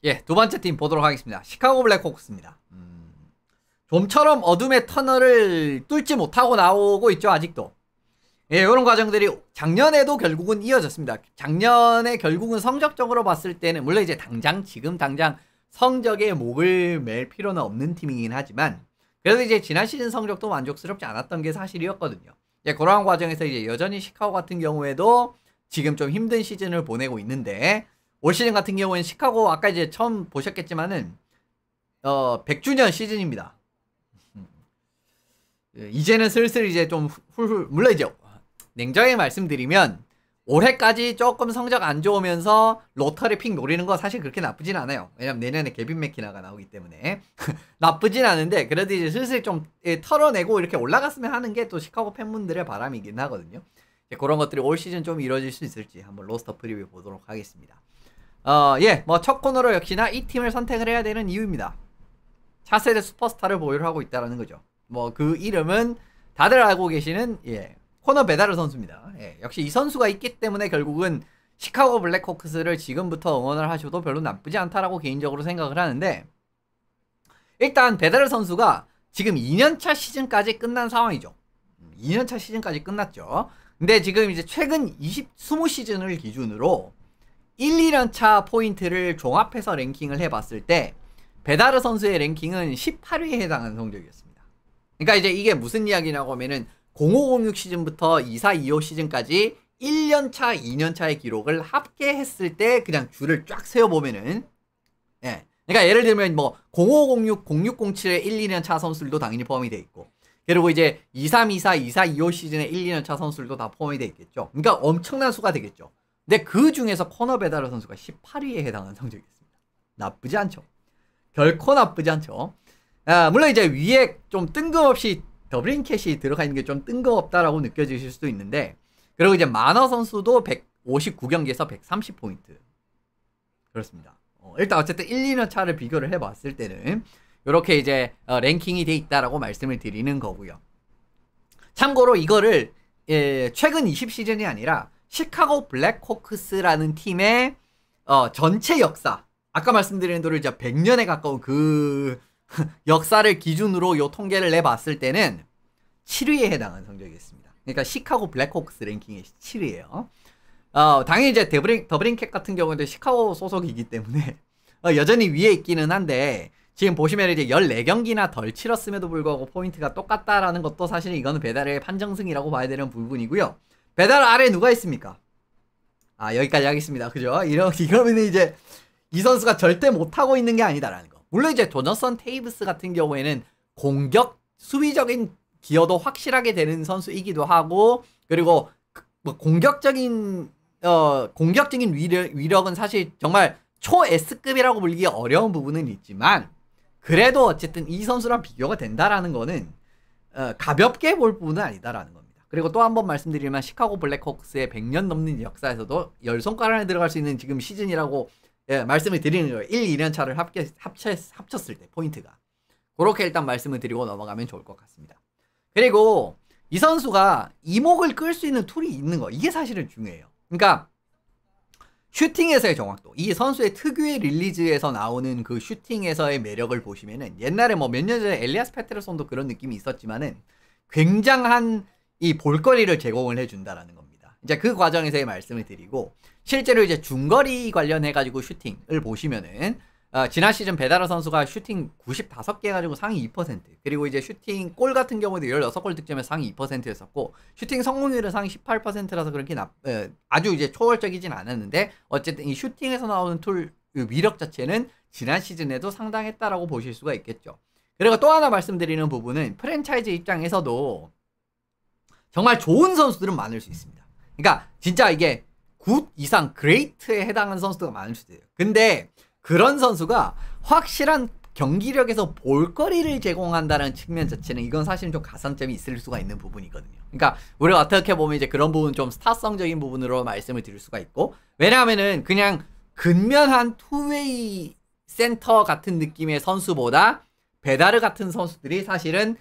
예, 두 번째 팀 보도록 하겠습니다. 시카고 블랙호크스입니다. 좀처럼 어둠의 터널을 뚫지 못하고 나오고 있죠, 아직도. 예, 이런 과정들이 작년에도 결국은 이어졌습니다. 작년에 결국은 성적적으로 봤을 때는, 물론 이제 지금 당장 성적에 목을 맬 필요는 없는 팀이긴 하지만, 그래도 이제 지난 시즌 성적도 만족스럽지 않았던 게 사실이었거든요. 예, 그러한 과정에서 이제 여전히 시카고 같은 경우에도 지금 좀 힘든 시즌을 보내고 있는데, 올 시즌 같은 경우에는 시카고 아까 이제 처음 보셨겠지만은 100주년 시즌입니다. 이제는 슬슬 이제 좀 물론 이제 냉정하게 말씀드리면 올해까지 조금 성적 안 좋으면서 로터리 픽 노리는 거 사실 그렇게 나쁘진 않아요. 왜냐면 내년에 케빈 맥키나가 나오기 때문에 나쁘진 않은데, 그래도 이제 슬슬 좀 털어내고 이렇게 올라갔으면 하는 게 또 시카고 팬분들의 바람이긴 하거든요. 그런 것들이 올 시즌 좀 이루어질 수 있을지 한번 로스터 프리뷰 보도록 하겠습니다. 예, 뭐 첫 코너로 역시나 이 팀을 선택을 해야 되는 이유입니다. 차세대 슈퍼스타를 보유를 하고 있다는 거죠. 뭐 그 이름은 다들 알고 계시는, 예, 코너 베다르 선수입니다. 예, 역시 이 선수가 있기 때문에 결국은 시카고 블랙호크스를 지금부터 응원을 하셔도 별로 나쁘지 않다라고 개인적으로 생각을 하는데, 일단 베다르 선수가 지금 2년차 시즌까지 끝난 상황이죠. 2년차 시즌까지 끝났죠. 근데 지금 이제 최근 20시즌을 기준으로 1, 2년차 포인트를 종합해서 랭킹을 해봤을 때 베다르 선수의 랭킹은 18위에 해당하는 성적이었습니다. 그러니까 이제 이게 무슨 이야기냐고 하면은 0506 시즌부터 2425 시즌까지 1년차, 2년차의 기록을 합계했을 때 그냥 줄을 쫙 세어보면은, 예. 그러니까 예를 들면 뭐 0506, 0607의 1, 2년차 선수들도 당연히 포함이 돼 있고, 그리고 이제 2324, 2425 시즌의 1, 2년차 선수들도 다 포함이 돼 있겠죠. 그러니까 엄청난 수가 되겠죠. 근데 그 중에서 코너 베다르 선수가 18위에 해당하는 성적이었습니다. 나쁘지 않죠. 결코 나쁘지 않죠. 물론 이제 위에 좀 뜬금없이 더블인캣이 들어가 있는 게 좀 뜬금없다라고 느껴지실 수도 있는데, 그리고 이제 마너 선수도 159경기에서 130포인트. 그렇습니다. 일단 어쨌든 1, 2년 차를 비교를 해봤을 때는 이렇게 이제 랭킹이 돼 있다라고 말씀을 드리는 거고요. 참고로 이거를 최근 20시즌이 아니라 시카고 블랙호크스라는 팀의 전체 역사, 아까 말씀드린 대로 이제 100년에 가까운 그 역사를 기준으로 요 통계를 내봤을 때는 7위에 해당하는 성적이었습니다. 그러니까 시카고 블랙호크스 랭킹의 7위예요. 당연히 이제 더블인캣 같은 경우는 시카고 소속이기 때문에 여전히 위에 있기는 한데, 지금 보시면 이제 14경기나 덜 치렀음에도 불구하고 포인트가 똑같다라는 것도 사실 이거는 배달의 판정승이라고 봐야 되는 부분이고요. 배달 아래 누가 있습니까? 여기까지 하겠습니다. 그죠? 이러면 이제 이 선수가 절대 못하고 있는 게 아니다라는 거. 물론 이제 조너선 테이브스 같은 경우에는 수비적인 기여도 확실하게 되는 선수이기도 하고, 그리고 뭐 공격적인 위력은 사실 정말 초 S급이라고 불리기 어려운 부분은 있지만, 그래도 어쨌든 이 선수랑 비교가 된다라는 거는 가볍게 볼 부분은 아니다라는 겁니다. 그리고 또 한 번 말씀드리면 시카고 블랙호크스의 100년 넘는 역사에서도 10손가락 안에 들어갈 수 있는 지금 시즌이라고 말씀을 드리는 거예요. 1, 2년 차를 합쳤을 때 포인트가. 그렇게 일단 말씀을 드리고 넘어가면 좋을 것 같습니다. 그리고 이 선수가 이목을 끌 수 있는 툴이 있는 거, 이게 사실은 중요해요. 그러니까 슈팅에서의 정확도, 이 선수의 특유의 릴리즈에서 나오는 그 슈팅에서의 매력을 보시면은, 옛날에 뭐 몇 년 전에 엘리아스 페테르손도 그런 느낌이 있었지만은 굉장한 이 볼거리를 제공을 해준다라는 겁니다. 이제 그 과정에서의 말씀을 드리고, 실제로 이제 중거리 관련해가지고 슈팅을 보시면은 지난 시즌 베다르 선수가 슈팅 95개 해가지고 상위 2%, 그리고 이제 슈팅 골 같은 경우도 16골 득점에 상위 2%였었고, 슈팅 성공률은 상위 18%라서 그렇게 아주 이제 초월적이진 않았는데, 어쨌든 이 슈팅에서 나오는 툴 위력 자체는 지난 시즌에도 상당했다라고 보실 수가 있겠죠. 그리고 또 하나 말씀드리는 부분은 프랜차이즈 입장에서도 정말 좋은 선수들은 많을 수 있습니다. 그러니까 진짜 이게 굿 이상 그레이트에 해당하는 선수가 많을 수도 있어요. 근데 그런 선수가 확실한 경기력에서 볼거리를 제공한다는 측면 자체는 이건 사실은 좀 가산점이 있을 수가 있는 부분이거든요. 그러니까 우리가 어떻게 보면 이제 그런 부분 좀 스타성적인 부분으로 말씀을 드릴 수가 있고, 왜냐하면은 그냥 근면한 투웨이 센터 같은 느낌의 선수보다 베다르 같은 선수들이 사실은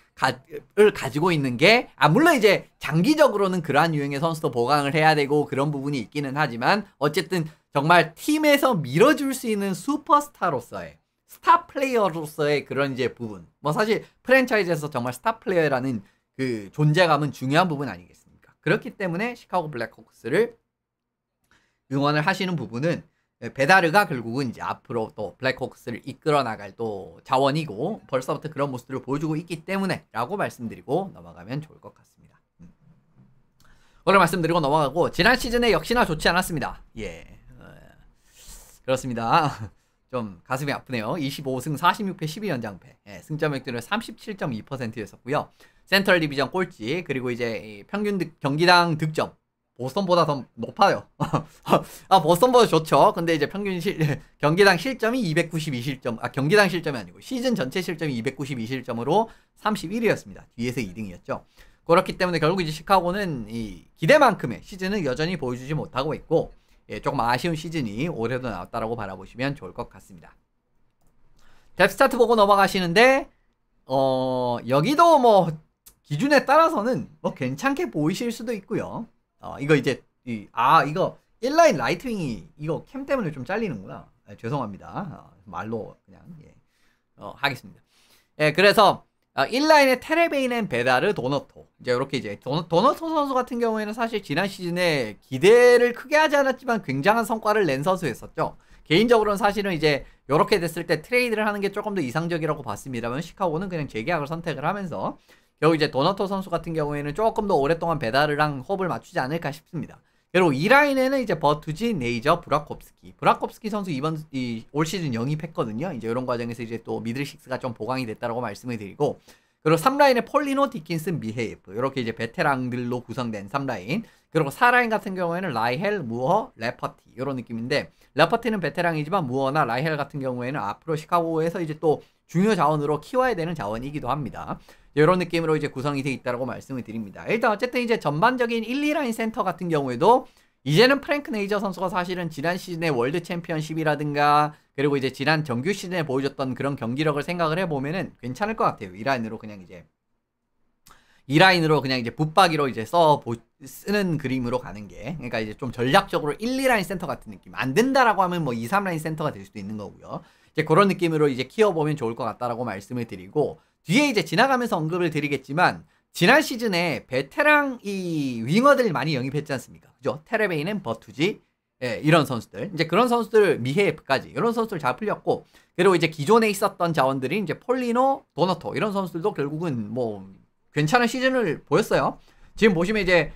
가지고 있는 게, 물론 이제 장기적으로는 그러한 유형의 선수도 보강을 해야 되고 그런 부분이 있기는 하지만, 어쨌든 정말 팀에서 밀어줄 수 있는 슈퍼스타로서의 스타 플레이어로서의 그런 이제 부분. 뭐 사실 프랜차이즈에서 정말 스타 플레이어라는 그 존재감은 중요한 부분 아니겠습니까? 그렇기 때문에 시카고 블랙호크스를 응원을 하시는 부분은 베다르가 결국은 이제 앞으로 또 블랙호크스를 이끌어 나갈 또 자원이고 벌써부터 그런 모습들을 보여주고 있기 때문에 라고 말씀드리고 넘어가면 좋을 것 같습니다. 그걸 말씀드리고 넘어가고 지난 시즌에 역시나 좋지 않았습니다. 예, 그렇습니다. 좀 가슴이 아프네요. 25승 46패 12연장패. 예, 승점 획득률 37.2%였었고요. 센트럴 디비전 꼴찌 그리고 이제 평균 경기당 득점 보스턴보다 더 높아요. 아, 보스턴보다 좋죠. 근데 이제 평균 경기당 실점이 292실점. 아, 경기당 실점이 아니고 시즌 전체 실점이 292실점으로 31위였습니다. 뒤에서 2등이었죠. 그렇기 때문에 결국 이제 시카고는 이 기대만큼의 시즌은 여전히 보여주지 못하고 있고, 예, 조금 아쉬운 시즌이 올해도 나왔다라고 바라보시면 좋을 것 같습니다. 뎁스타트 보고 넘어가시는데, 여기도 뭐 기준에 따라서는 뭐 괜찮게 보이실 수도 있고요. 이거 이제 이거 1라인 라이트윙이 이거 캠 때문에 좀 잘리는구나. 죄송합니다. 말로 그냥 하겠습니다. 예, 그래서 1라인의 테레베인앤 베다르 도너토 이제 이렇게 이제 도너토 선수 같은 경우에는 사실 지난 시즌에 기대를 크게 하지 않았지만 굉장한 성과를 낸 선수였었죠. 개인적으로는 사실은 이제 이렇게 됐을 때 트레이드를 하는 게 조금 더 이상적이라고 봤습니다만 시카고는 그냥 재계약을 선택을 하면서 결국 이제 도너토 선수 같은 경우에는 조금 더 오랫동안 베다르랑 호흡을 맞추지 않을까 싶습니다. 그리고 2라인에는 이제 버투지, 네이저, 브라콥스키 선수 올 시즌 영입했거든요. 이제 이런 과정에서 이제 또 미들식스가 좀 보강이 됐다라고 말씀을 드리고, 그리고 3라인에 폴리노, 디킨슨, 미헤이프 이렇게 이제 베테랑들로 구성된 3라인, 그리고 4라인 같은 경우에는 라이헬, 무어, 레퍼티 이런 느낌인데, 레퍼티는 베테랑이지만 무어나 라이헬 같은 경우에는 앞으로 시카고에서 이제 또 중요 자원으로 키워야 되는 자원이기도 합니다. 이런 느낌으로 이제 구성이 되어 있다고 말씀을 드립니다. 일단 어쨌든 이제 전반적인 1, 2라인 센터 같은 경우에도 이제는 프랭크 네이저 선수가 사실은 지난 시즌의 월드 챔피언십이라든가 그리고 이제 지난 정규 시즌에 보여줬던 그런 경기력을 생각을 해보면은 괜찮을 것 같아요. 2라인으로 그냥 이제 붙박이로 이제 쓰는 그림으로 가는 게, 그러니까 이제 좀 전략적으로 1, 2라인 센터 같은 느낌. 안 된다라고 하면 뭐 2, 3라인 센터가 될 수도 있는 거고요. 이제 그런 느낌으로 이제 키워보면 좋을 것 같다라고 말씀을 드리고, 뒤에 이제 지나가면서 언급을 드리겠지만 지난 시즌에 베테랑 이 윙어들 많이 영입했지 않습니까? 그죠? 테레베인은 버투지, 예, 이런 선수들, 이제 그런 선수들 미헤이프까지 이런 선수들 잘 풀렸고, 그리고 이제 기존에 있었던 자원들이 이제 폴리노, 도너토 이런 선수들도 결국은 뭐 괜찮은 시즌을 보였어요. 지금 보시면 이제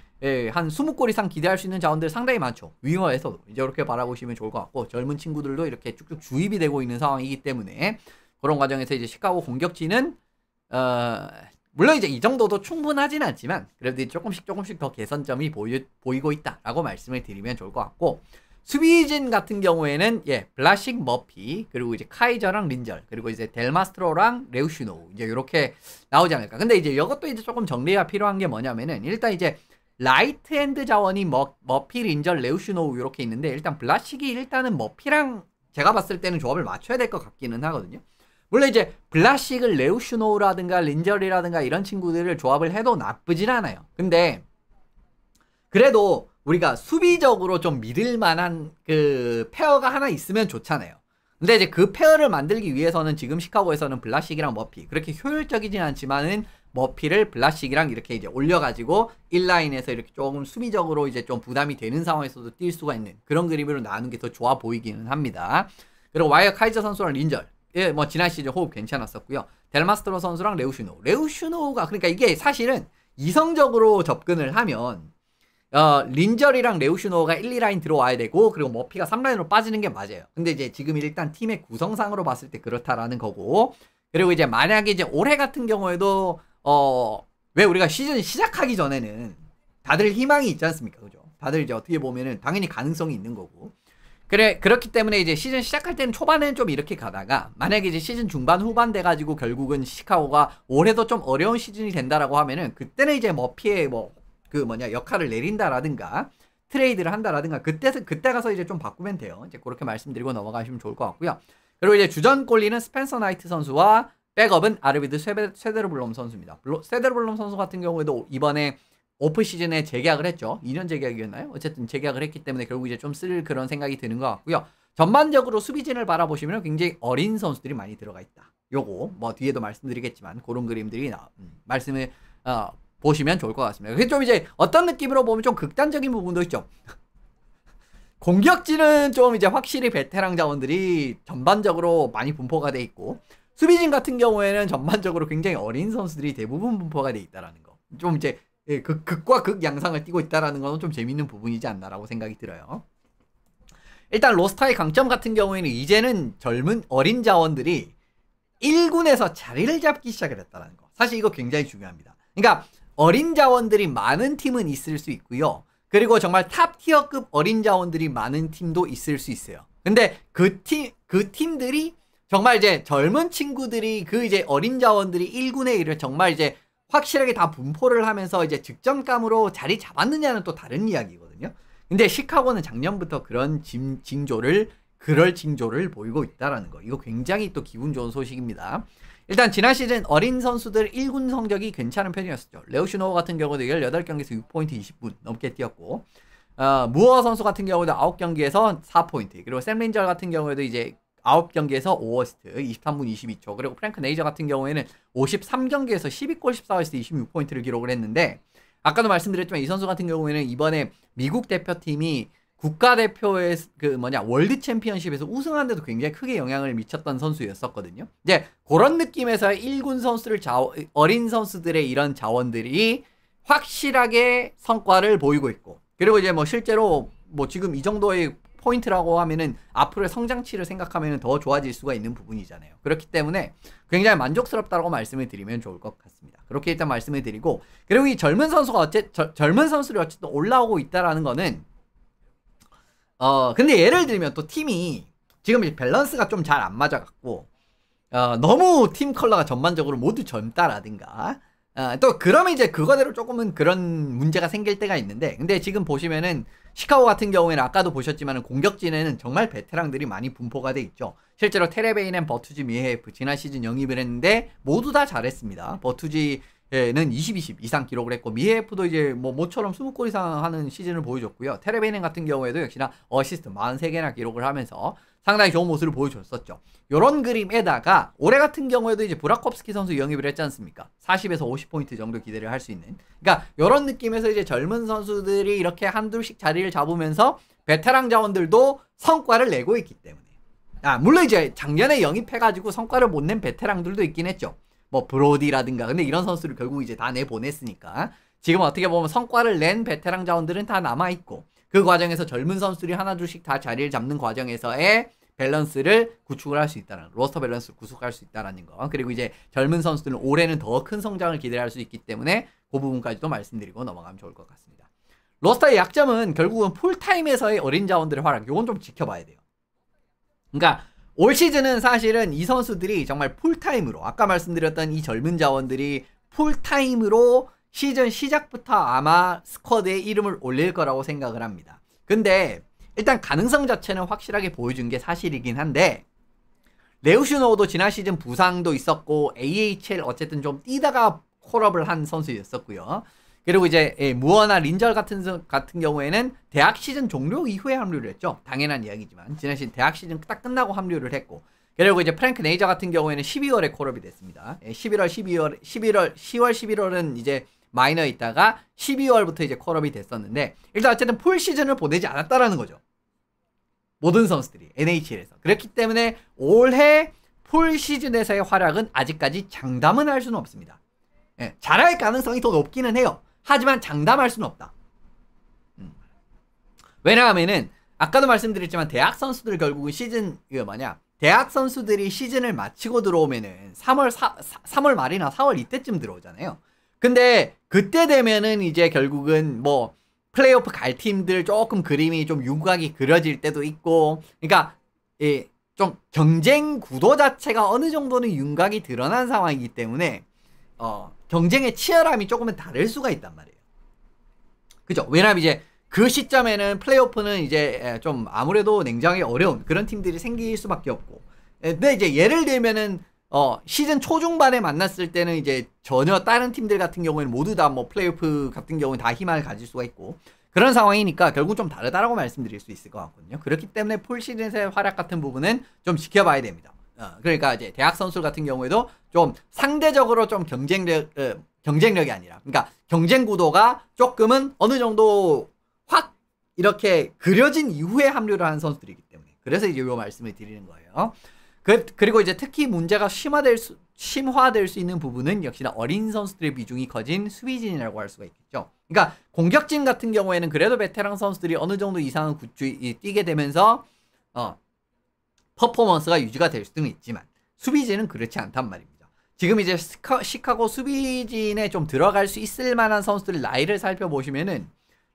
한 20골 이상 기대할 수 있는 자원들 상당히 많죠. 윙어에서도 이제 이렇게 바라보시면 좋을 것 같고, 젊은 친구들도 이렇게 쭉쭉 주입이 되고 있는 상황이기 때문에 그런 과정에서 이제 시카고 공격진은 물론 이제 이 정도도 충분하진 않지만 그래도 조금씩 더 개선점이 보이고 있다라고 말씀을 드리면 좋을 것 같고, 수비진 같은 경우에는 블라식, 머피 그리고 이제 카이저랑 린절 그리고 이제 델마스트로랑 레우슈노우 이제 이렇게 나오지 않을까. 근데 이제 이것도 이제 조금 정리가 필요한 게 뭐냐면은 일단 이제 라이트 핸드 자원이 머피, 린절, 레우슈노우 이렇게 있는데, 일단 블라식이 일단은 머피랑 제가 봤을 때는 조합을 맞춰야 될 것 같기는 하거든요. 물론 이제 블라식을 레우슈노우라든가 린절이라든가 이런 친구들을 조합을 해도 나쁘진 않아요. 근데 그래도 우리가 수비적으로 좀 믿을 만한 그 페어가 하나 있으면 좋잖아요. 근데 이제 그 페어를 만들기 위해서는 지금 시카고에서는 블라식이랑 머피 그렇게 효율적이진 않지만은 머피를 블라식이랑 이렇게 이제 올려가지고 1라인에서 이렇게 조금 수비적으로 이제 좀 부담이 되는 상황에서도 뛸 수가 있는 그런 그림으로 나누는 게 더 좋아 보이기는 합니다. 그리고 와이어 카이저 선수랑 린절, 뭐 지난 시즌 호흡 괜찮았었고요. 델마스트로 선수랑 레우슈노우가 그러니까 이게 사실은 이성적으로 접근을 하면 린절이랑 레우슈노우가 1, 2라인 들어와야 되고, 그리고 머피가 3라인으로 빠지는 게 맞아요. 근데 이제 지금 일단 팀의 구성상으로 봤을 때 그렇다라는 거고, 그리고 이제 만약에 이제 올해 같은 경우에도 왜 우리가 시즌 시작하기 전에는 다들 희망이 있지 않습니까? 그죠? 다들 이제 어떻게 보면은 당연히 가능성이 있는 거고. 그렇기 때문에 이제 시즌 시작할 때는 초반에는 좀 이렇게 가다가, 만약에 이제 시즌 중반 후반 돼가지고 결국은 시카고가 올해도 좀 어려운 시즌이 된다라고 하면은, 그때는 이제 머피의 역할을 내린다라든가 트레이드를 한다라든가 그때 가서 이제 좀 바꾸면 돼요. 이제 그렇게 말씀드리고 넘어가시면 좋을 것 같고요. 그리고 이제 주전 골리는 스펜서 나이트 선수와 백업은 아르비드 쇠데르블롬 선수입니다. 쇠데르블롬 선수 같은 경우에도 이번에 오프 시즌에 재계약을 했죠. 2년 재계약이었나요? 어쨌든 재계약을 했기 때문에 결국 이제 좀 쓸 그런 생각이 드는 것 같고요. 전반적으로 수비진을 바라보시면 굉장히 어린 선수들이 많이 들어가 있다. 요거 뭐 뒤에도 말씀드리겠지만 그런 그림들이 말씀을 보시면 좋을 것 같습니다. 그게 좀 이제 어떤 느낌으로 보면 좀 극단적인 부분도 있죠. 공격진은 좀 이제 확실히 베테랑 자원들이 전반적으로 많이 분포가 돼 있고, 수비진 같은 경우에는 전반적으로 굉장히 어린 선수들이 대부분 분포가 돼 있다라는 거. 좀 이제 극과 극 양상을 띠고 있다라는 건 좀 재밌는 부분이지 않나라고 생각이 들어요. 일단 로스터의 강점 같은 경우에는 이제는 젊은 어린 자원들이 1군에서 자리를 잡기 시작을 했다는 거. 사실 이거 굉장히 중요합니다. 그러니까 어린 자원들이 많은 팀은 있을 수 있고요. 그리고 정말 탑 티어급 어린 자원들이 많은 팀도 있을 수 있어요. 근데 그 팀들이 정말 이제 젊은 친구들이 그 이제 어린 자원들이 1군에 이를 정말 이제 확실하게 다 분포를 하면서 이제 득점감으로 자리 잡았느냐는 또 다른 이야기거든요. 근데 시카고는 작년부터 그런 그럴 징조를 보이고 있다라는 거. 이거 굉장히 또 기분 좋은 소식입니다. 일단 지난 시즌 어린 선수들 1군 성적이 괜찮은 편이었었죠. 레오 슈노우 같은 경우도 18경기에서 6포인트 20분 넘게 뛰었고, 무어 선수 같은 경우도 9경기에서 4포인트, 그리고 샘 린절 같은 경우에도 이제 9경기에서 5어시스트 23분 22초, 그리고 프랭크 네이저 같은 경우에는 53경기에서 12골 14어시스트 26포인트를 기록을 했는데, 아까도 말씀드렸지만 이 선수 같은 경우에는 이번에 미국 대표팀이 국가대표의 월드 챔피언십에서 우승하는데도 굉장히 크게 영향을 미쳤던 선수였었거든요. 이제 그런 느낌에서 1군 선수를 어린 선수들의 이런 자원들이 확실하게 성과를 보이고 있고, 그리고 이제 뭐 실제로 뭐 지금 이 정도의 포인트라고 하면은 앞으로의 성장치를 생각하면은 더 좋아질 수가 있는 부분이잖아요. 그렇기 때문에 굉장히 만족스럽다고 말씀을 드리면 좋을 것 같습니다. 그렇게 일단 말씀을 드리고, 그리고 이 젊은 선수들이 어쨌든 올라오고 있다라는 거는 근데 예를 들면 또 팀이 지금 이제 밸런스가 좀 잘 안 맞아갖고, 너무 팀 컬러가 전반적으로 모두 젊다라든가, 또 그러면 이제 그거대로 조금은 그런 문제가 생길 때가 있는데, 근데 지금 보시면은 시카고 같은 경우에는 아까도 보셨지만은 공격진에는 정말 베테랑들이 많이 분포가 돼 있죠. 실제로 테레베인앤 버투지 미헤프 지난 시즌 영입을 했는데 모두 다 잘했습니다. 버투지는 20 이상 기록을 했고, 미헤프도 이제 뭐 모처럼 20골 이상 하는 시즌을 보여줬고요. 테레베인 같은 경우에도 역시나 어시스트 43개나 기록을 하면서 상당히 좋은 모습을 보여줬었죠. 요런 그림에다가 올해 같은 경우에도 이제 브라콥스키 선수 영입을 했지 않습니까? 40에서 50포인트 정도 기대를 할 수 있는. 그러니까 요런 느낌에서 이제 젊은 선수들이 이렇게 한둘씩 자리를 잡으면서 베테랑 자원들도 성과를 내고 있기 때문에. 물론 이제 작년에 영입해가지고 성과를 못 낸 베테랑들도 있긴 했죠. 뭐 브로디라든가. 근데 이런 선수를 결국 이제 다 내보냈으니까 지금 어떻게 보면 성과를 낸 베테랑 자원들은 다 남아있고, 그 과정에서 젊은 선수들이 하나둘씩 다 자리를 잡는 과정에서의 밸런스를 구축을 할 수 있다는, 로스터 밸런스를 구축할 수 있다는 거. 그리고 이제 젊은 선수들은 올해는 더 큰 성장을 기대할 수 있기 때문에 그 부분까지도 말씀드리고 넘어가면 좋을 것 같습니다. 로스터의 약점은 결국은 풀타임에서의 어린 자원들의 활약, 요건 좀 지켜봐야 돼요. 그러니까 올 시즌은 사실은 이 선수들이 정말 풀타임으로, 아까 말씀드렸던 이 젊은 자원들이 풀타임으로 시즌 시작부터 아마 스쿼드에 이름을 올릴 거라고 생각을 합니다. 근데 일단 가능성 자체는 확실하게 보여준 게 사실이긴 한데, 레오 슈노우도 지난 시즌 부상도 있었고 AHL 어쨌든 좀 뛰다가 콜업을 한 선수였었고요. 그리고 이제 무어나 린절 같은 경우에는 대학 시즌 종료 이후에 합류를 했죠. 당연한 이야기지만 지난 시즌 대학 시즌 딱 끝나고 합류를 했고, 그리고 이제 프랭크 네이저 같은 경우에는 12월에 콜업이 됐습니다. 10월, 11월은 이제 마이너에 있다가 12월부터 이제 콜업이 됐었는데, 일단 어쨌든 풀 시즌을 보내지 않았다라는 거죠. 모든 선수들이 NHL에서. 그렇기 때문에 올해 풀 시즌에서의 활약은 아직까지 장담은 할 수는 없습니다. 잘할 가능성이 더 높기는 해요. 하지만 장담할 수는 없다. 왜냐하면은 아까도 말씀드렸지만 대학 선수들 결국은 대학 선수들이 시즌을 마치고 들어오면은 3월 말이나 4월 이때쯤 들어오잖아요. 근데 그때 되면은 이제 결국은 뭐 플레이오프 갈 팀들 조금 그림이 좀 윤곽이 그려질 때도 있고, 그러니까 좀 경쟁 구도 자체가 어느 정도는 윤곽이 드러난 상황이기 때문에 경쟁의 치열함이 조금은 다를 수가 있단 말이에요. 그죠? 왜냐면 이제 그 시점에는 플레이오프는 이제 좀 아무래도 냉정하게 어려운 그런 팀들이 생길 수밖에 없고, 근데 이제 예를 들면은 시즌 초중반에 만났을 때는 이제 전혀 다른 팀들 같은 경우에는 모두 다 뭐 플레이오프 같은 경우는 다 희망을 가질 수가 있고 그런 상황이니까 결국 좀 다르다라고 말씀드릴 수 있을 것 같거든요. 그렇기 때문에 폴 시즌의 활약 같은 부분은 좀 지켜봐야 됩니다. 그러니까 이제 대학 선수 같은 경우에도 좀 상대적으로 좀 경쟁력이 아니라, 그러니까 경쟁 구도가 조금은 어느 정도 확 이렇게 그려진 이후에 합류를 한 선수들이기 때문에 그래서 이제 요 말씀을 드리는 거예요. 그리고 이제 특히 문제가 심화될 수 있는 부분은 역시나 어린 선수들의 비중이 커진 수비진이라고 할 수가 있겠죠. 그러니까 공격진 같은 경우에는 그래도 베테랑 선수들이 어느 정도 이상은 뛰게 되면서 퍼포먼스가 유지가 될 수는 있지만 수비진은 그렇지 않단 말입니다. 지금 이제 시카고 수비진에 좀 들어갈 수 있을 만한 선수들 나이를 살펴보시면은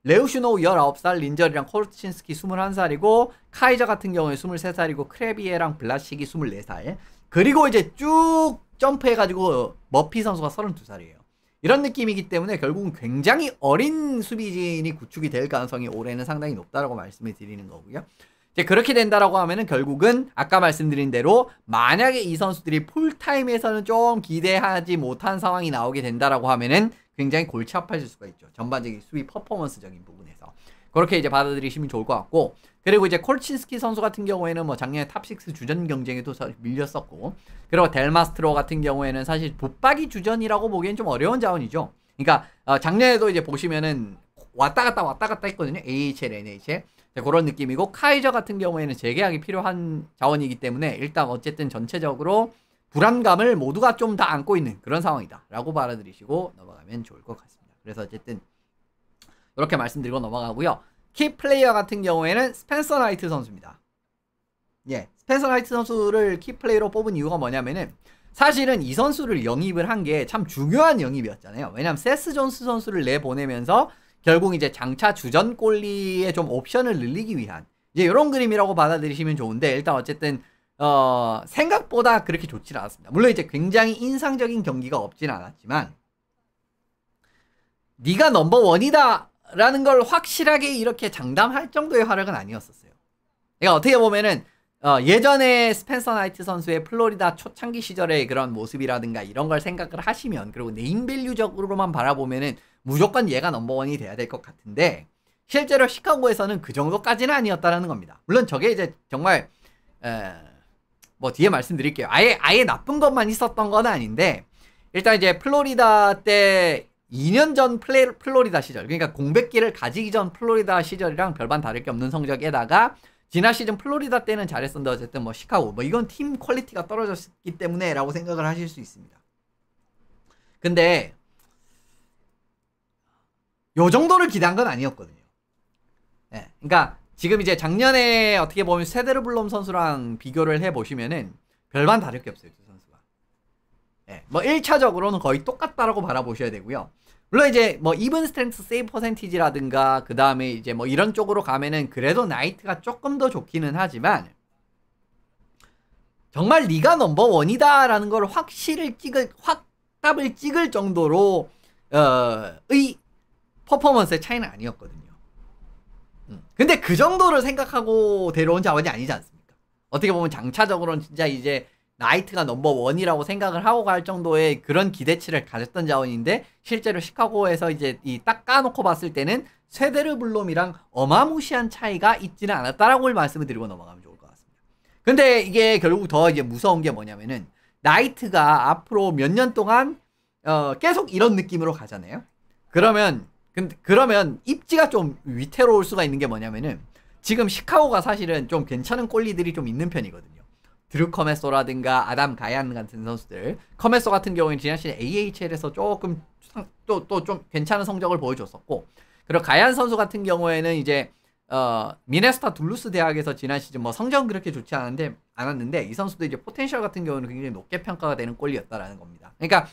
레우슈노우 19살, 린절이랑 코르친스키 21살이고 카이저 같은 경우에 23살이고 크레비에랑 블라식이 24살, 그리고 이제 쭉 점프해가지고 머피 선수가 32살이에요. 이런 느낌이기 때문에 결국은 굉장히 어린 수비진이 구축이 될 가능성이 올해는 상당히 높다라고 말씀을 드리는 거고요. 이제 그렇게 된다라고 하면은 결국은 아까 말씀드린 대로 만약에 이 선수들이 풀타임에서는 좀 기대하지 못한 상황이 나오게 된다라고 하면은 굉장히 골치 아파질 수가 있죠. 전반적인 수비 퍼포먼스적인 부분에서. 그렇게 이제 받아들이시면 좋을 것 같고, 그리고 이제 콜친스키 선수 같은 경우에는 뭐 작년에 탑6 주전 경쟁에도 밀렸었고, 그리고 델마스트로 같은 경우에는 사실 붙박이 주전이라고 보기엔 좀 어려운 자원이죠. 그러니까 작년에도 이제 보시면은 왔다 갔다 했거든요. AHL, NHL. 그런 느낌이고, 카이저 같은 경우에는 재계약이 필요한 자원이기 때문에 일단 어쨌든 전체적으로 불안감을 모두가 좀 다 안고 있는 그런 상황이다 라고 받아들이시고 넘어가면 좋을 것 같습니다. 그래서 어쨌든 이렇게 말씀드리고 넘어가고요. 키 플레이어 같은 경우에는 스펜서 나이트 선수입니다. 예, 스펜서 나이트 선수를 키 플레이로 뽑은 이유가 뭐냐면은 사실은 이 선수를 영입을 한 게 참 중요한 영입이었잖아요. 왜냐면 세스 존스 선수를 내보내면서 결국 이제 장차 주전 골리의 좀 옵션을 늘리기 위한 이제 이런 그림이라고 받아들이시면 좋은데, 일단 어쨌든 생각보다 그렇게 좋지는 않았습니다. 물론 이제 굉장히 인상적인 경기가 없진 않았지만 네가 넘버원이다 라는 걸 확실하게 이렇게 장담할 정도의 활약은 아니었었어요. 그러니까 어떻게 보면은 예전에 스펜서 나이트 선수의 플로리다 초창기 시절의 그런 모습이라든가 이런 걸 생각을 하시면, 그리고 네임밸류적으로만 바라보면은 무조건 얘가 넘버원이 돼야 될 것 같은데 실제로 시카고에서는 그 정도까지는 아니었다라는 겁니다. 물론 저게 이제 정말 뭐 뒤에 말씀드릴게요. 아예 나쁜 것만 있었던 건 아닌데, 일단 이제 플로리다 때 2년 전 플로리다 시절, 그러니까 공백기를 가지기 전 플로리다 시절이랑 별반 다를 게 없는 성적에다가 지난 시즌 플로리다 때는 잘했었는데 어쨌든 뭐 시카고 뭐 이건 팀 퀄리티가 떨어졌기 때문에 라고 생각을 하실 수 있습니다. 근데 요 정도를 기대한 건 아니었거든요. 예, 그러니까 지금 이제 작년에 어떻게 보면 세데르블롬 선수랑 비교를 해보시면은 별반 다를 게 없어요, 두 선수가. 예, 뭐 1차적으로는 거의 똑같다라고 바라보셔야 되고요. 물론 이제 뭐 이븐 스트렝스 세이브 퍼센티지라든가 그 다음에 이제 뭐 이런 쪽으로 가면은 그래도 나이트가 조금 더 좋기는 하지만 정말 리가 넘버원이다라는 걸 확답을 찍을 정도로 의 퍼포먼스의 차이는 아니었거든요. 근데 그 정도를 생각하고 데려온 자원이 아니지 않습니까? 어떻게 보면 장차적으로는 진짜 이제 나이트가 넘버원이라고 생각을 하고 갈 정도의 그런 기대치를 가졌던 자원인데, 실제로 시카고에서 이제 딱 까놓고 봤을 때는 쇠데르블롬이랑 어마무시한 차이가 있지는 않았다라고 말씀을 드리고 넘어가면 좋을 것 같습니다. 근데 이게 결국 더 이제 무서운 게 뭐냐면은 나이트가 앞으로 몇 년 동안 계속 이런 느낌으로 가잖아요. 그러면 입지가 좀 위태로울 수가 있는 게 뭐냐면은 지금 시카고가 사실은 좀 괜찮은 골리들이 좀 있는 편이거든요. 드루 커메소라든가 아담 가얀 같은 선수들. 커메소 같은 경우에는 지난 시즌 AHL에서 조금 또 좀 괜찮은 성적을 보여줬었고, 그리고 가얀 선수 같은 경우에는 이제 미네소타 둘루스 대학에서 지난 시즌 뭐 성적은 그렇게 좋지 않았는데 이 선수도 이제 포텐셜 같은 경우는 굉장히 높게 평가가 되는 골이었다라는 겁니다. 그러니까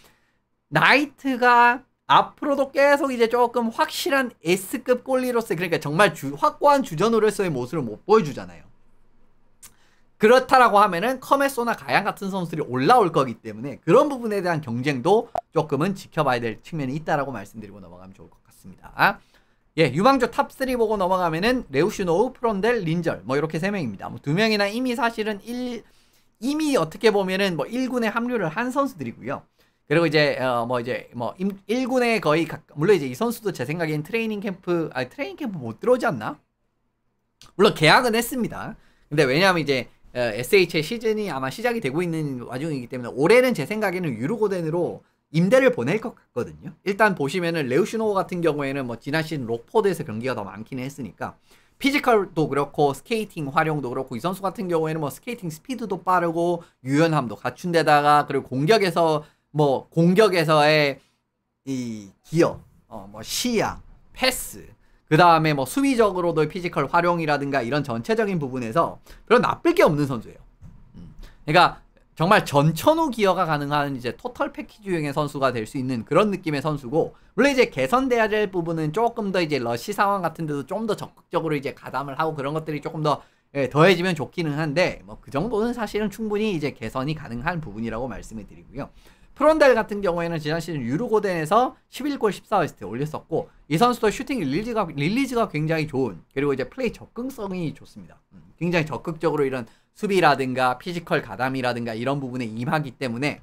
나이트가 앞으로도 계속 이제 조금 확실한 S급 골리로서, 그러니까 정말 확고한 주전으로서의 모습을 못 보여주잖아요. 그렇다라고 하면은 커메소나 가양 같은 선수들이 올라올 거기 때문에 그런 부분에 대한 경쟁도 조금은 지켜봐야 될 측면이 있다라고 말씀드리고 넘어가면 좋을 것 같습니다. 예, 유망주 탑3 보고 넘어가면은 레우슈노우, 프론델, 린절 뭐 이렇게 3명입니다. 뭐 2명이나 이미 사실은 이미 어떻게 보면은 뭐 1군에 합류를 한 선수들이고요. 그리고 이제 1군에 거의 물론 이제 이 선수도 제 생각엔 트레이닝 캠프 못 들어오지 않나? 물론 계약은 했습니다. 근데 왜냐하면 이제 SH의 시즌이 아마 시작이 되고 있는 와중이기 때문에 올해는 제 생각에는 유르고덴으로 임대를 보낼 것 같거든요. 일단 보시면은 레우시노 같은 경우에는 뭐 지난 시즌 록포드에서 경기가 더 많긴 했으니까 피지컬도 그렇고 스케이팅 활용도 그렇고 이 선수 같은 경우에는 뭐 스케이팅 스피드도 빠르고 유연함도 갖춘 데다가 그리고 공격에서의 이 기어, 뭐 시야, 패스, 그 다음에 뭐 수비적으로도 피지컬 활용이라든가 이런 전체적인 부분에서 별로 나쁠 게 없는 선수예요. 그러니까 정말 전천후 기여가 가능한 이제 토탈 패키지형의 선수가 될 수 있는 그런 느낌의 선수고, 물론 이제 개선돼야 될 부분은 조금 더 이제 러시 상황 같은 데도 좀 더 적극적으로 이제 가담을 하고 그런 것들이 조금 더 더해지면 좋기는 한데, 뭐 그 정도는 사실은 충분히 이제 개선이 가능한 부분이라고 말씀을 드리고요. 프론델 같은 경우에는 지난 시즌 유르고덴에서 11골 14어시스트 올렸었고, 이 선수도 슈팅 릴리즈가 굉장히 좋은, 그리고 이제 플레이 접근성이 좋습니다. 굉장히 적극적으로 이런 수비라든가 피지컬 가담이라든가 이런 부분에 임하기 때문에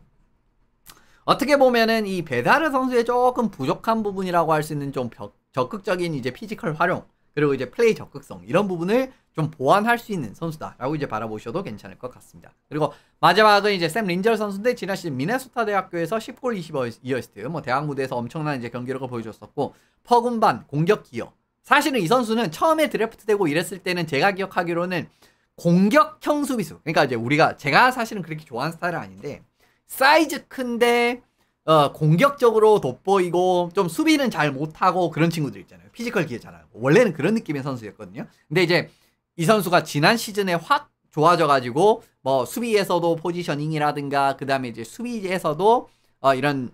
어떻게 보면은 이 베다르 선수의 조금 부족한 부분이라고 할 수 있는 좀 적극적인 이제 피지컬 활용, 그리고 이제 플레이 적극성, 이런 부분을 좀 보완할 수 있는 선수다라고 이제 바라보셔도 괜찮을 것 같습니다. 그리고 마지막은 이제 샘 린절 선수인데, 지난 시즌 미네소타 대학교에서 10골 22어시스트, 뭐 대학 무대에서 엄청난 이제 경기력을 보여줬었고, 퍼군반 공격 기여. 사실은 이 선수는 처음에 드래프트 되고 이랬을 때는 제가 기억하기로는 공격형 수비수, 그러니까 이제 제가 사실은 그렇게 좋아하는 스타일은 아닌데, 사이즈 큰데 공격적으로 돋보이고 좀 수비는 잘 못하고 그런 친구들 있잖아요. 피지컬 기회 잘하고 원래는 그런 느낌의 선수였거든요. 근데 이제 이 선수가 지난 시즌에 확 좋아져가지고 뭐 수비에서도 포지셔닝이라든가 그 다음에 이제 수비에서도 이런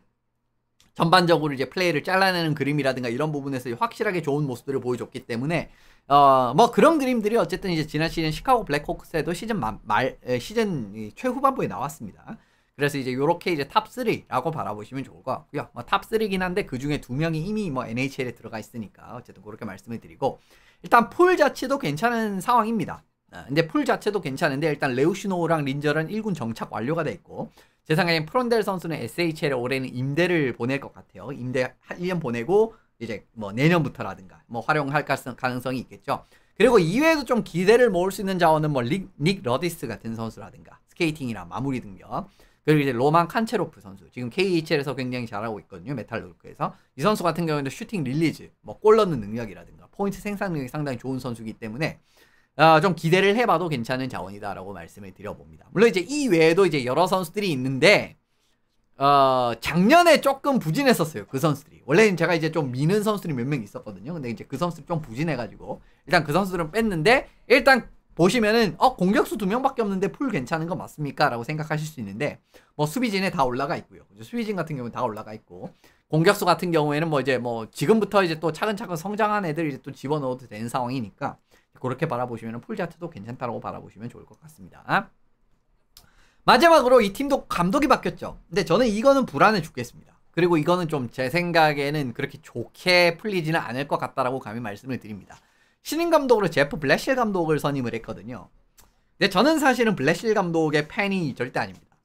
전반적으로 이제 플레이를 잘라내는 그림이라든가 이런 부분에서 확실하게 좋은 모습들을 보여줬기 때문에 뭐 그런 그림들이 어쨌든 이제 지난 시즌 시카고 블랙호크스에도 시즌 최후반부에 나왔습니다. 그래서 이제 요렇게 이제 탑3라고 바라보시면 좋을 것 같고요. 뭐 탑3긴 한데 그 중에 2명이 이미 뭐 NHL에 들어가 있으니까 어쨌든 그렇게 말씀을 드리고, 일단 풀 자체도 괜찮은 상황입니다. 근데 풀 자체도 괜찮은데 일단 레우시노랑 린절은 1군 정착 완료가 돼 있고, 제 생각엔 프론델 선수는 SHL에 올해는 임대를 보낼 것 같아요. 임대 1년 보내고 이제 뭐 내년부터라든가 뭐 활용할 가능성이 있겠죠. 그리고 이외에도 좀 기대를 모을 수 있는 자원은 뭐 닉 러디스 같은 선수라든가 스케이팅이나 마무리 능력, 그리고 이제 로만 칸체로프 선수, 지금 KHL에서 굉장히 잘하고 있거든요. 메탈루크에서. 이 선수 같은 경우에는 슈팅 릴리즈, 뭐 골 넣는 능력이라든가 포인트 생산 능력이 상당히 좋은 선수이기 때문에 좀 기대를 해봐도 괜찮은 자원이다라고 말씀을 드려봅니다. 물론 이제 이 외에도 이제 여러 선수들이 있는데 작년에 조금 부진했었어요. 그 선수들이. 원래는 제가 이제 좀 미는 선수들이 몇 명 있었거든요. 근데 이제 그 선수들이 좀 부진해가지고 일단 그 선수들은 뺐는데, 일단 보시면은 공격수 2명밖에 없는데 풀 괜찮은 거 맞습니까? 라고 생각하실 수 있는데, 뭐 수비진에 다 올라가 있고요. 수비진 같은 경우는 다 올라가 있고, 공격수 같은 경우에는 뭐 이제 뭐 지금부터 이제 또 차근차근 성장한 애들 이제 또 집어넣어도 되는 상황이니까 그렇게 바라보시면 풀 자체도 괜찮다라고 바라보시면 좋을 것 같습니다. 마지막으로 이 팀도 감독이 바뀌었죠. 근데 저는 이거는 불안해 죽겠습니다. 그리고 이거는 좀 제 생각에는 그렇게 좋게 풀리지는 않을 것 같다라고 감히 말씀을 드립니다. 신인 감독으로 제프 블래실 감독을 선임을 했거든요. 근데 저는 사실은 블래실 감독의 팬이 절대 아닙니다.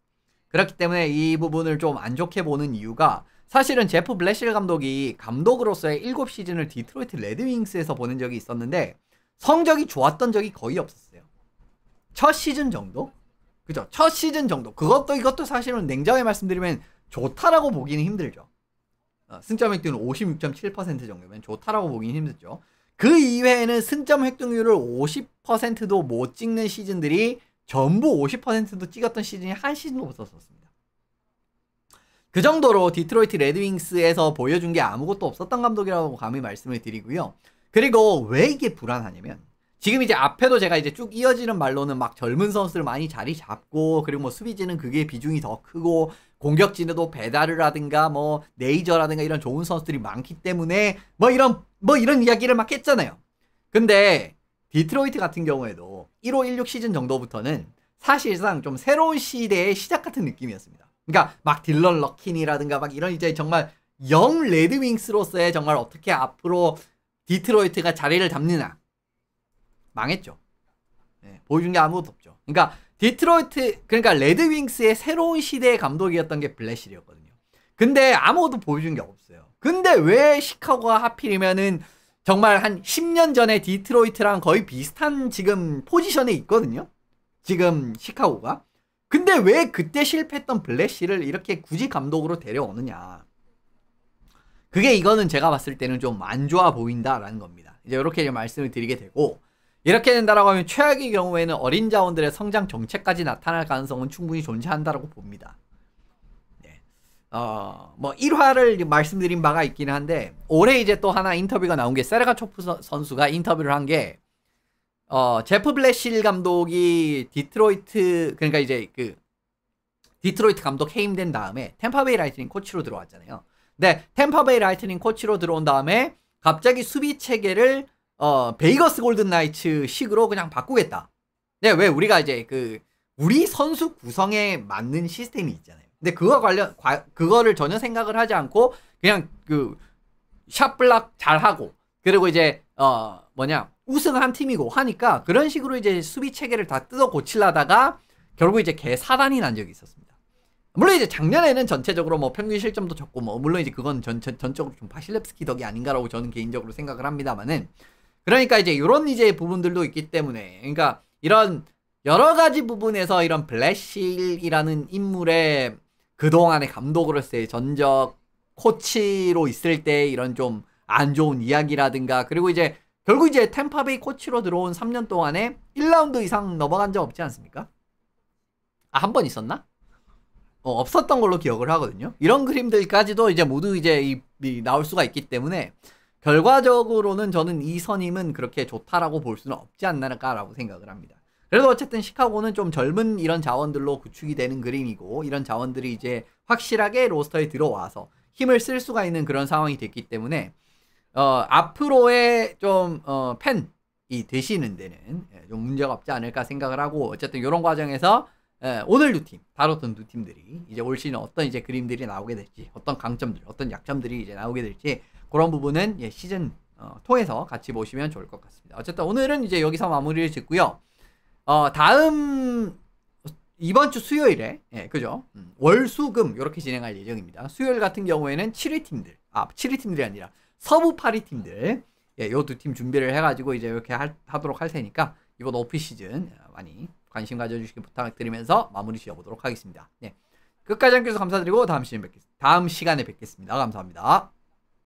그렇기 때문에 이 부분을 좀 안 좋게 보는 이유가, 사실은 제프 블래실 감독이 감독으로서의 7시즌을 디트로이트 레드윙스에서 보낸 적이 있었는데 성적이 좋았던 적이 거의 없었어요. 첫 시즌 정도? 그죠? 첫 시즌 정도. 이것도 사실은 냉정하게 말씀드리면 좋다라고 보기는 힘들죠. 승점 획득률 56.7% 정도면 좋다라고 보기는 힘들죠. 그 이외에는 승점 획득률을 50%도 못 찍는 시즌들이 전부 50%도 찍었던 시즌이 한 시즌도 없었습니다. 그 정도로 디트로이트 레드윙스에서 보여준 게 아무것도 없었던 감독이라고 감히 말씀을 드리고요. 그리고 왜 이게 불안하냐면, 지금 이제 앞에도 제가 이제 쭉 이어지는 말로는 막 젊은 선수들 많이 자리 잡고, 그리고 뭐 수비진은 그게 비중이 더 크고, 공격진에도 베다르라든가 뭐 네이저라든가 이런 좋은 선수들이 많기 때문에 뭐 이런 이야기를 막 했잖아요. 근데 디트로이트 같은 경우에도 15-16 시즌 정도부터는 사실상 좀 새로운 시대의 시작 같은 느낌이었습니다. 그러니까 막 딜런 러킨이라든가 막 이런 이제 정말 영 레드윙스로서의 정말 어떻게 앞으로 디트로이트가 자리를 잡느냐, 망했죠. 네, 보여준 게 아무것도 없죠. 그러니까 디트로이트 그러니까 레드윙스의 새로운 시대의 감독이었던 게 블래실이었거든요. 근데 아무것도 보여준 게 없어요. 근데 왜 시카고가 하필이면은 정말 한 10년 전에 디트로이트랑 거의 비슷한 지금 포지션에 있거든요. 지금 시카고가. 근데 왜 그때 실패했던 블래시를 이렇게 굳이 감독으로 데려오느냐. 그게 이거는 제가 봤을 때는 좀 안 좋아 보인다라는 겁니다. 이제 이렇게 말씀을 드리게 되고, 이렇게 된다라고 하면 최악의 경우에는 어린 자원들의 성장 정체까지 나타날 가능성은 충분히 존재한다라고 봅니다. 네. 뭐 1화를 말씀드린 바가 있긴 한데, 올해 이제 또 하나 인터뷰가 나온 게 세르가 초프 선수가 인터뷰를 한 게, 제프 블래실 감독이 디트로이트, 그러니까 이제 그 디트로이트 감독 해임된 다음에 템파베이 라이트닝 코치로 들어왔잖아요. 근데 템파베이 라이트닝 코치로 들어온 다음에 갑자기 수비 체계를 베이거스 골든 나이츠 식으로 그냥 바꾸겠다. 네, 왜 우리가 이제 우리 선수 구성에 맞는 시스템이 있잖아요. 근데 그거를 전혀 생각을 하지 않고 그냥 샷블락 잘하고, 그리고 이제 우승한 팀이고 하니까 그런 식으로 이제 수비 체계를 다 뜯어 고치려다가 결국 이제 개사단이 난 적이 있었습니다. 물론 이제 작년에는 전체적으로 뭐 평균 실점도 적고 뭐 물론 이제 그건 전적으로 좀 바실렙스키 덕이 아닌가라고 저는 개인적으로 생각을 합니다만은, 그러니까 이제 이런 이제 부분들도 있기 때문에, 그러니까 이런 여러 가지 부분에서 이런 블래실이라는 인물의 그동안의 감독으로서의 전적, 코치로 있을 때 이런 좀 안 좋은 이야기라든가, 그리고 이제 결국 이제 템파베이 코치로 들어온 3년 동안에 1라운드 이상 넘어간 적 없지 않습니까? 한 번 있었나? 없었던 걸로 기억을 하거든요. 이런 그림들까지도 이제 모두 이제 나올 수가 있기 때문에 결과적으로는 저는 이 선임은 그렇게 좋다라고 볼 수는 없지 않나라고 생각을 합니다. 그래도 어쨌든 시카고는 좀 젊은 이런 자원들로 구축이 되는 그림이고, 이런 자원들이 이제 확실하게 로스터에 들어와서 힘을 쓸 수가 있는 그런 상황이 됐기 때문에 앞으로의 좀 팬이 되시는 데는 좀 문제가 없지 않을까 생각을 하고, 어쨌든 이런 과정에서 오늘 두 팀, 다뤘던 두 팀들이 이제 올 시즌 어떤 이제 그림들이 나오게 될지, 어떤 강점들, 어떤 약점들이 이제 나오게 될지, 그런 부분은 시즌 통해서 같이 보시면 좋을 것 같습니다. 어쨌든 오늘은 이제 여기서 마무리를 짓고요. 다음 이번 주 수요일에 그죠? 월수금 이렇게 진행할 예정입니다. 수요일 같은 경우에는 7위 팀들, 7위 팀들이 아니라 서부 8위 팀들, 요 두 팀 준비를 해가지고 이제 이렇게 하도록 할 테니까 이번 오프 시즌 많이 관심 가져주시기 부탁드리면서 마무리 지어보도록 하겠습니다. 네. 끝까지 함께해주셔서 감사드리고 다음 시간에 뵙겠습니다. 감사합니다.